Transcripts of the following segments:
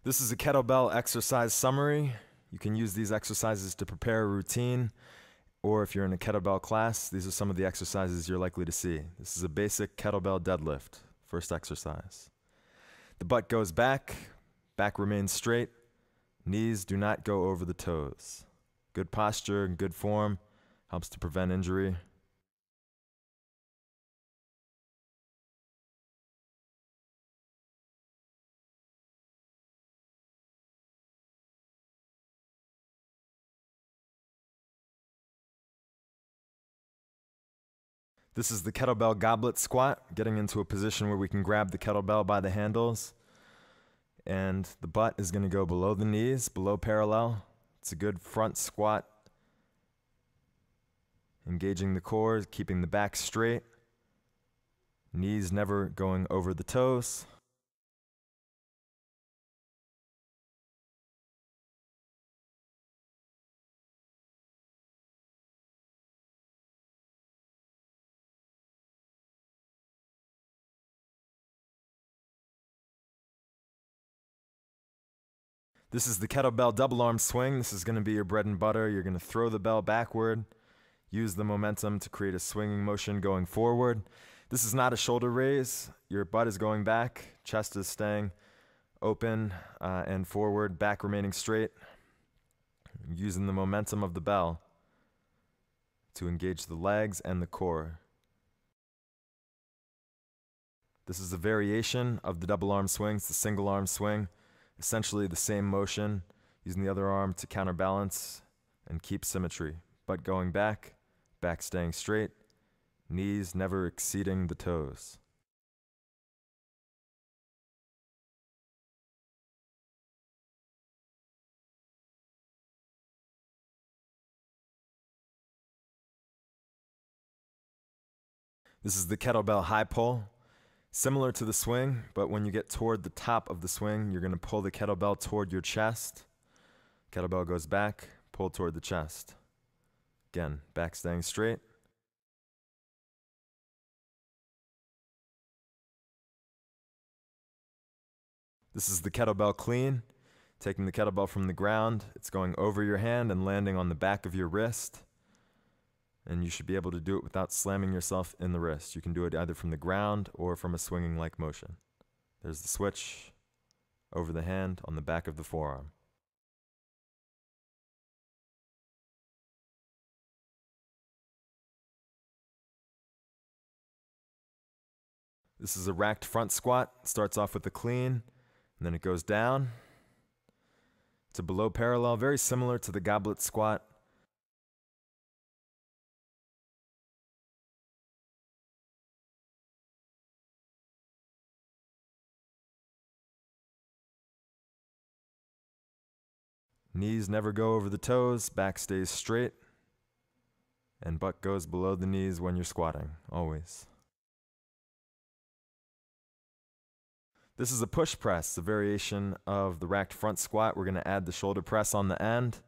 This is a kettlebell exercise summary. You can use these exercises to prepare a routine, or if you're in a kettlebell class, these are some of the exercises you're likely to see. This is a basic kettlebell deadlift, first exercise. The butt goes back, back remains straight, knees do not go over the toes. Good posture and good form helps to prevent injury. This is the kettlebell goblet squat, getting into a position where we can grab the kettlebell by the handles. And the butt is going to go below the knees, below parallel. It's a good front squat. Engaging the core, keeping the back straight. Knees never going over the toes. This is the kettlebell double arm swing. This is going to be your bread and butter. You're going to throw the bell backward, use the momentum to create a swinging motion going forward. This is not a shoulder raise. Your butt is going back, chest is staying open and forward, back remaining straight. Using the momentum of the bell to engage the legs and the core. This is a variation of the double arm swing. It's the single arm swing. Essentially the same motion, using the other arm to counterbalance and keep symmetry. Butt going back, back staying straight, knees never exceeding the toes. This is the kettlebell high pull. Similar to the swing, but when you get toward the top of the swing, you're going to pull the kettlebell toward your chest. Kettlebell goes back, pull toward the chest. Again, back staying straight. This is the kettlebell clean. Taking the kettlebell from the ground, it's going over your hand and landing on the back of your wrist. And you should be able to do it without slamming yourself in the wrist. You can do it either from the ground or from a swinging-like motion. There's the switch over the hand on the back of the forearm. This is a racked front squat. It starts off with the clean, and then it goes down to below parallel, very similar to the goblet squat. Knees never go over the toes, back stays straight, and butt goes below the knees when you're squatting, always. This is a push press, a variation of the racked front squat. We're going to add the shoulder press on the end.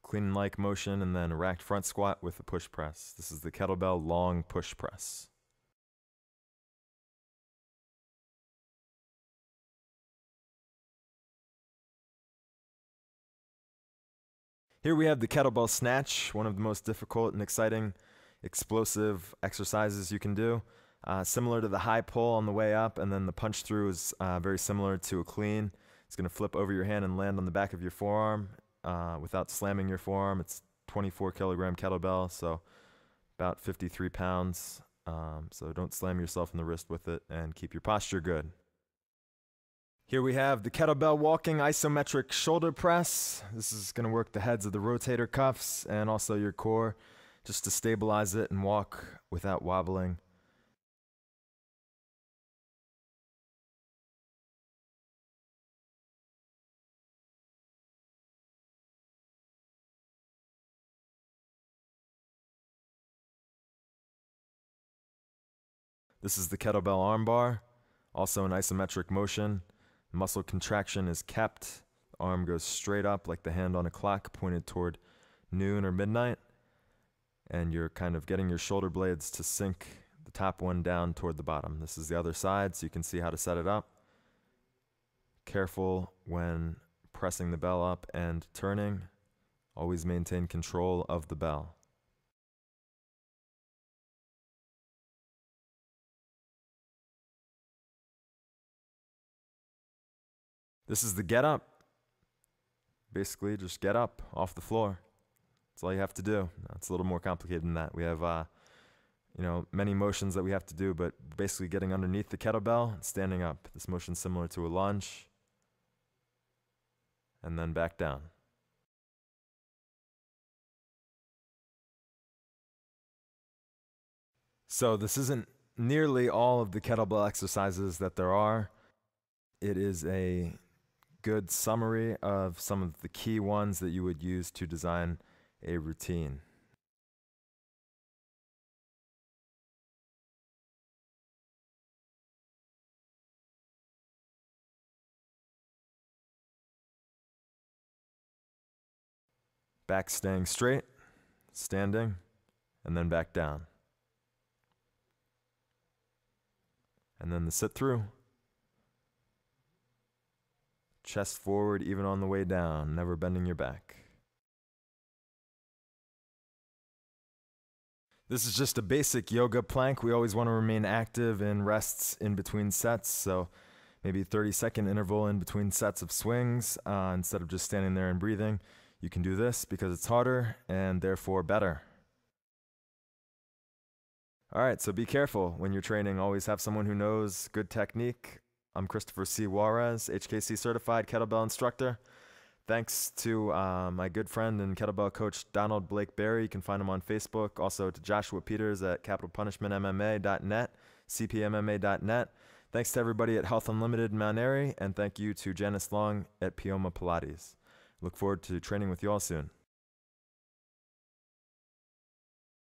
Clean-like motion, and then a racked front squat with a push press. This is the kettlebell long push press. Here we have the kettlebell snatch, one of the most difficult and exciting, explosive exercises you can do. Similar to the high pull on the way up, and then the punch through is very similar to a clean. It's going to flip over your hand and land on the back of your forearm without slamming your forearm. It's 24 kilogram kettlebell, so about 53 pounds. So don't slam yourself in the wrist with it, and keep your posture good. Here we have the kettlebell walking isometric shoulder press. This is going to work the heads of the rotator cuffs and also your core, just to stabilize it and walk without wobbling. This is the kettlebell armbar, also an isometric motion. Muscle contraction is kept. Arm goes straight up like the hand on a clock pointed toward noon or midnight. And you're kind of getting your shoulder blades to sink the top one down toward the bottom. This is the other side, so you can see how to set it up. Careful when pressing the bell up and turning. Always maintain control of the bell. This is the get up. Basically, just get up off the floor. That's all you have to do. It's a little more complicated than that. We have many motions that we have to do, but basically getting underneath the kettlebell and standing up. This motion's similar to a lunge. And then back down. So this isn't nearly all of the kettlebell exercises that there are. It is a good summary of some of the key ones that you would use to design a routine. Back staying straight, standing, and then back down. And then the sit through. Chest forward even on the way down, never bending your back. This is just a basic yoga plank. We always want to remain active in rests in between sets, so maybe 30-second interval in between sets of swings instead of just standing there and breathing. You can do this because it's harder and therefore better. All right, so be careful when you're training. Always have someone who knows good technique. I'm Christopher C. Juarez, HKC certified kettlebell instructor. Thanks to my good friend and kettlebell coach Donald Blake Berry. You can find him on Facebook. Also to Joshua Peters at capitalpunishmentmma.net, cpmma.net. Thanks to everybody at Health Unlimited in Mount Airy, and thank you to Janice Long at Pioma Pilates. Look forward to training with you all soon.